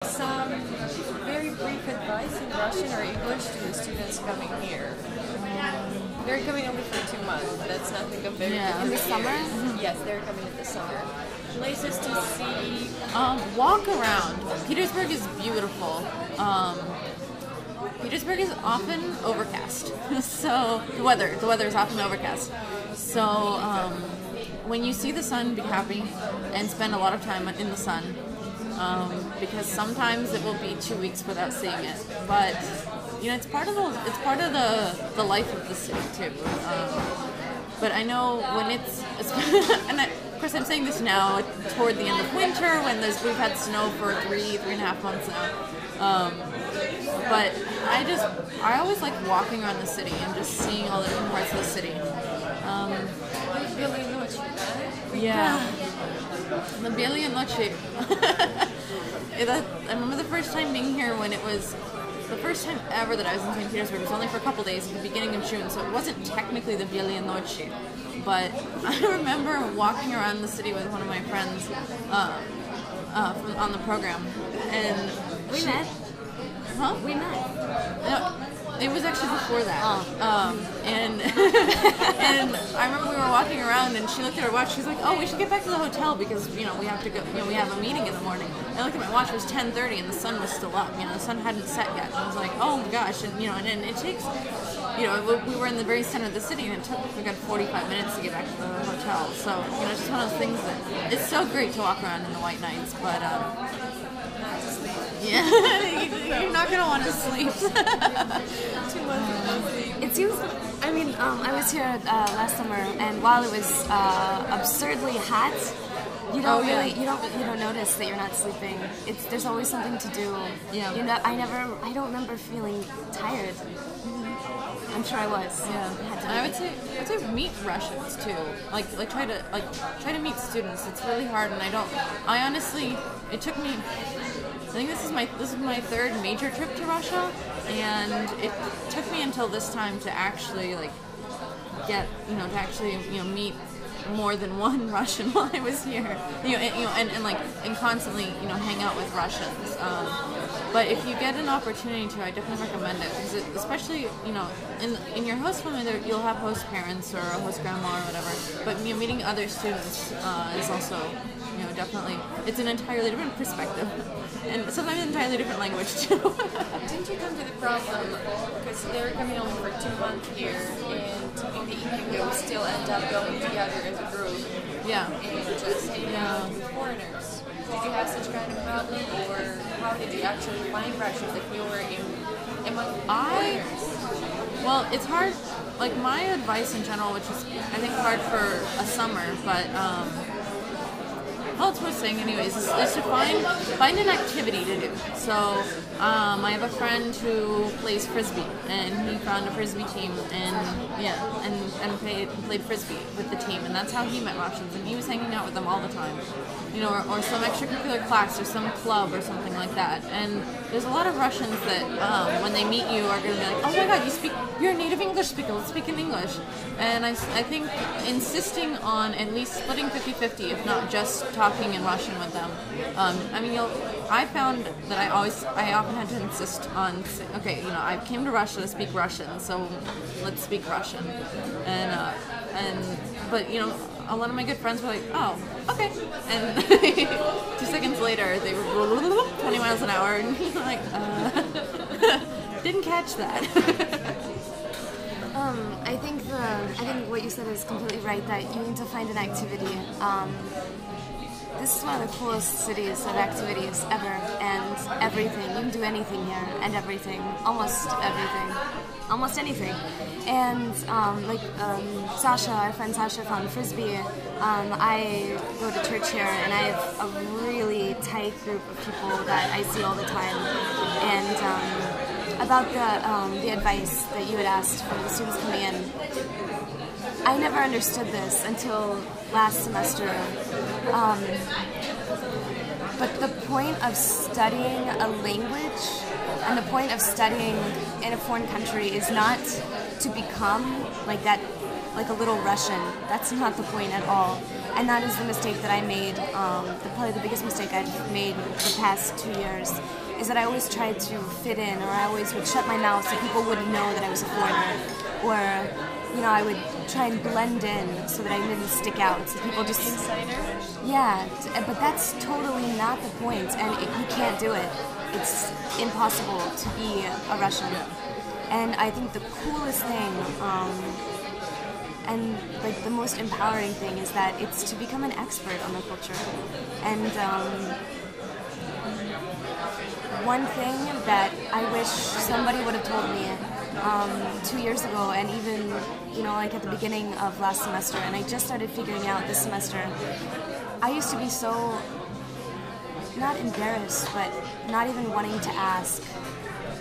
Some very brief advice in Russian or English to the students coming here. They're coming only for 2 months. That's nothing of very big In the summer? Yes, they're coming in the summer. Places to see. Walk around. Petersburg is beautiful. Petersburg is often overcast. So the weather is often overcast. So when you see the sun, be happy and spend a lot of time in the sun. Because sometimes it will be 2 weeks without seeing it, but it's part of the life of the city too. But I know when it's and of course I'm saying this now toward the end of winter when we've had snow for 3.5 months now. But I always like walking around the city and just seeing all the different parts of the city. Yeah. The Belia Noche. I remember the first time being here when it was the first time ever that I was in St. Petersburg. It was only for a couple days at the beginning of June, so it wasn't technically the Belia Noche. But I remember walking around the city with one of my friends on the program, and we met. Huh? We met. No, it was actually before that. And and I remember we were walking around, and she looked at her watch. She's like, "Oh, we should get back to the hotel because we have to go. We have a meeting in the morning." And I looked at my watch; it was 10:30, and the sun was still up. The sun hadn't set yet. And I was like, "Oh my gosh!" And and it takes. We were in the very center of the city, and it took we got 45 minutes to get back to the hotel. So it's just one of those things that it's so great to walk around in the white nights, but. Yeah, you're not gonna want to sleep. 2 months without sleep. It seems. I mean, I was here last summer, and while it was absurdly hot, you don't notice that you're not sleeping. There's always something to do. Yeah. I don't remember feeling tired. I'm sure I was. Yeah. I would say meet Russians too. Like try to meet students. It's really hard, and I honestly, it took me. I think this is my third major trip to Russia, and it took me until this time to actually meet more than one Russian while I was here. And constantly hang out with Russians. But if you get an opportunity to, I definitely recommend it because especially in your host family you'll have host parents or a host grandma or whatever. But meeting other students is also definitely it's an entirely different perspective and sometimes an entirely different language too. Didn't you come to the problem because they're coming only for 2 months here, and in the evening they will still end up going together as a group? Yeah. And just hanging out with foreigners. Did you have such kind of problem, or how did you actually find Russians if you were among foreigners? Well, it's hard. Like my advice in general, which is I think hard for a summer, but all it's worth saying anyways is to find an activity to do. So I have a friend who plays frisbee, and he found a frisbee team, and played frisbee with the team, and that's how he met Russians, and he was hanging out with them all the time. Or some extracurricular class or some club or something like that. And there's a lot of Russians that when they meet you are going to be like, "Oh my God, you're a native English speaker, let's speak in English." And I think insisting on at least splitting 50-50, if not just talking in Russian with them. I found that I often had to insist on, okay, I came to Russia to speak Russian, so let's speak Russian. But a lot of my good friends were like, "Oh, okay," and 2 seconds later they were 20 miles an hour, and you're like, didn't catch that. I think what you said is completely right. That you need to find an activity. This is one of the coolest cities of activities ever, and everything. You can do anything here, and everything, almost anything. And Sasha, our friend Sasha found frisbee. I go to church here, and I have a really tight group of people that I see all the time. And about the advice that you had asked for the students coming in, I never understood this until last semester. But the point of studying a language and the point of studying in a foreign country is not to become like a little Russian. That's not the point at all. And that is the mistake that I made. Probably the biggest mistake I've made the past 2 years is that I always tried to fit in, or I always would shut my mouth so people wouldn't know that I was a foreigner, or I would try and blend in so that I didn't stick out. So people just insider. Yeah, but that's totally not the point, and you can't do it. It's impossible to be a Russian. And I think the coolest thing, and like the most empowering thing, is that it's to become an expert on the culture. And one thing that I wish somebody would have told me 2 years ago, and even like at the beginning of last semester, and I just started figuring out this semester. I used to be so not embarrassed, but not even wanting to ask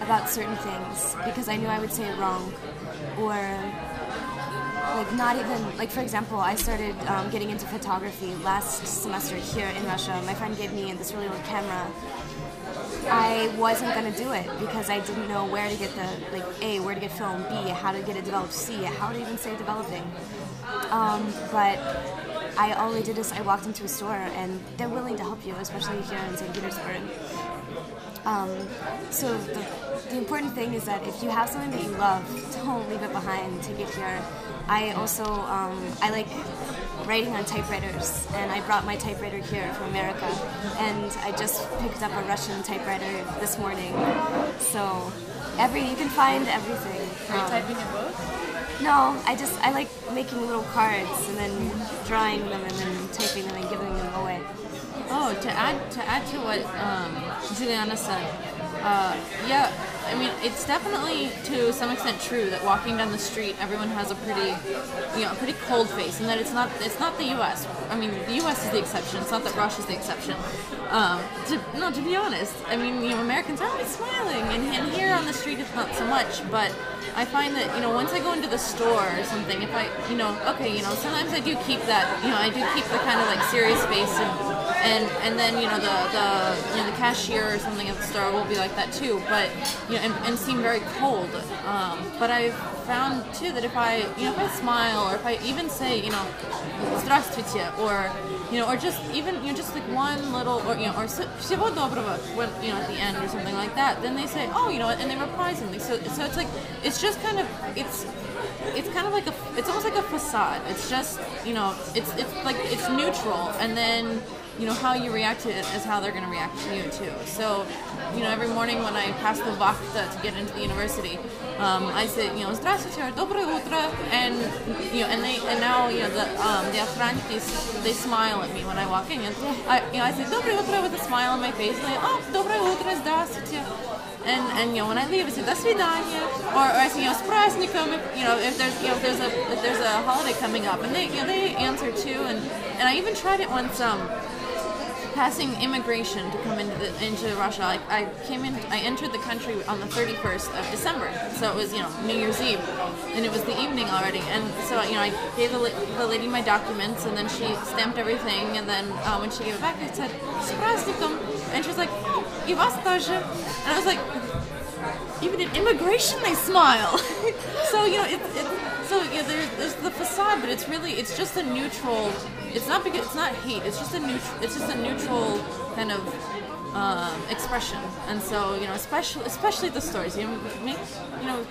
about certain things because I knew I would say it wrong, or like not even like, for example, I started getting into photography last semester here in Russia. My friend gave me this really old camera. I wasn't gonna do it because I didn't know where to get the A, where to get film, B, how to get it developed, C, how to even say developing. But all I did is I walked into a store and they're willing to help you, especially here in St. Petersburg. So the important thing is that if you have something that you love, don't leave it behind. Take it here. I also I like writing on typewriters, and I brought my typewriter here from America, and I just picked up a Russian typewriter this morning. So you can find everything. Are you typing a book? No, I like making little cards and then drawing them and then typing them and giving them away. Oh, to add to what Juliana said, yeah, I mean, it's definitely to some extent true that walking down the street, everyone has a pretty cold face, and that it's not the U.S. I mean, the U.S. is the exception. It's not that Russia's the exception. To be honest, I mean, Americans are always smiling, and here on the street it's not so much, but I find that, once I go into the store or something, if I, sometimes I do keep that, I do keep the kind of like serious face, and then, the cashier or something at the store will be like that too, but, and seem very cold. But I've found too that if I smile, or if I even say, здравствуйте, or just even, just like one little, or всего доброго, when, at the end or something like that, then they say, oh, and they reply something. So it's like, it's just kind of, it's kind of like it's almost like a facade. It's just, it's like, it's neutral, and then, how you react to it is how they're going to react to you too. So, every morning when I pass the vakta to get into the university, I say, здравствуйте, доброе утро, and now, the охранники, they smile at me when I walk in, and I say доброе утро with a smile on my face, and they, oh, доброе утро, здравствуйте. And when I leave, I say "До свидания," or I say "С праздником." If there's a holiday coming up, and they answer too. And I even tried it once. Passing immigration to come into Russia. I entered the country on the 31st of December, so it was New Year's Eve, and it was the evening already. And so I gave the lady my documents, and then she stamped everything, and then when she gave it back, I said "С праздником," and she was like, "Oh, и вас тоже." And I was like, even in immigration they smile. So there's the facade, but it's just a neutral. It's not hate. It's just a neutral kind of expression. And so especially at the stores,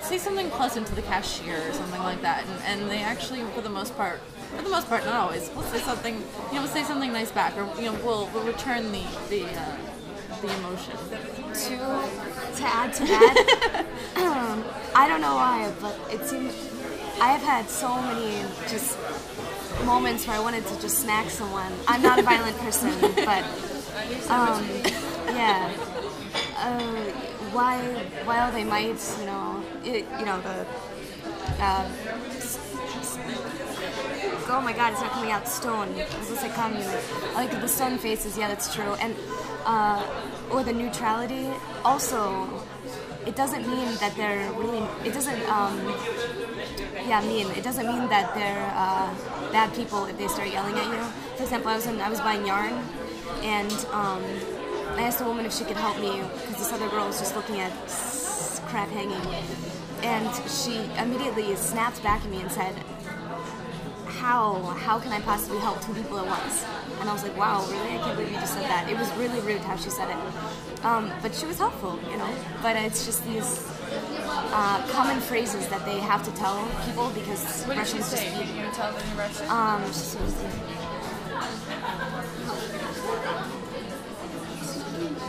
say something pleasant to the cashier or something like that, and they actually, for the most part, not always, we'll say something, we'll say something nice back, or we'll return the emotion. To add to that, I don't know why, but it seems I have had so many just moments where I wanted to just smack someone. I'm not a violent person, but yeah. While they might, oh my God, it's not coming out. Stone. I was gonna say commune. Like the stone faces. Yeah, that's true. And or the neutrality. Also, it doesn't mean that they're really. It doesn't. It doesn't mean that they're bad people if they start yelling at you. For example, I was buying yarn, and I asked a woman if she could help me because this other girl was just looking at crap hanging, and she immediately snapped back at me and said, how can I possibly help two people at once? And I was like, wow, really? I can't believe you just said that. It was really rude how she said it. But she was helpful, you know. But it's just these common phrases that they have to tell people because What did she Russians say? just Did you tell them in Russian? she says,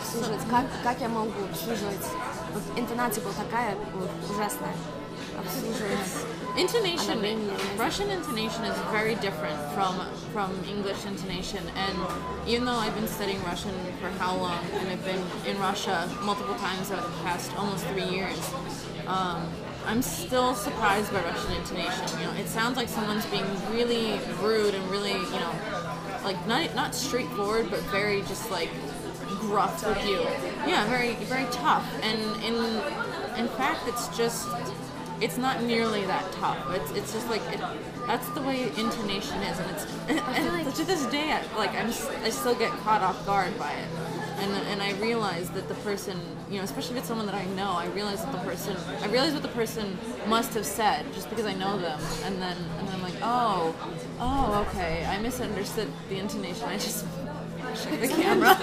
обслуживать. Как я могу обслуживать? Вот интонация была такая вот ужасная. Обслуживать. Intonation, Russian intonation is very different from English intonation, and even though I've been studying Russian for how long, and I've been in Russia multiple times over the past almost 3 years, I'm still surprised by Russian intonation. You know, it sounds like someone's being really rude and really, you know, like not straightforward, but very just like gruff with you. Yeah, very tough. And in fact, it's not nearly that tough. It's just like that's the way intonation is, and like to this day, I still get caught off guard by it, and I realize that the person, you know, especially if it's someone that I know, I realize what the person must have said just because I know them, and then I'm like, oh, okay, I misunderstood the intonation. I just check the camera.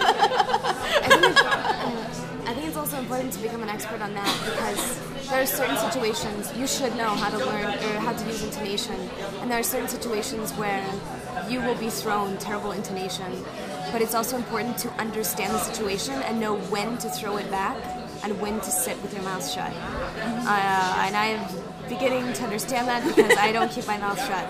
I think it's also important to become an expert on that because there are certain situations you should know how to learn or how to use intonation, and there are certain situations where you will be thrown terrible intonation, but it's also important to understand the situation and know when to throw it back and when to sit with your mouth shut. And I'm beginning to understand that because I don't keep my mouth shut.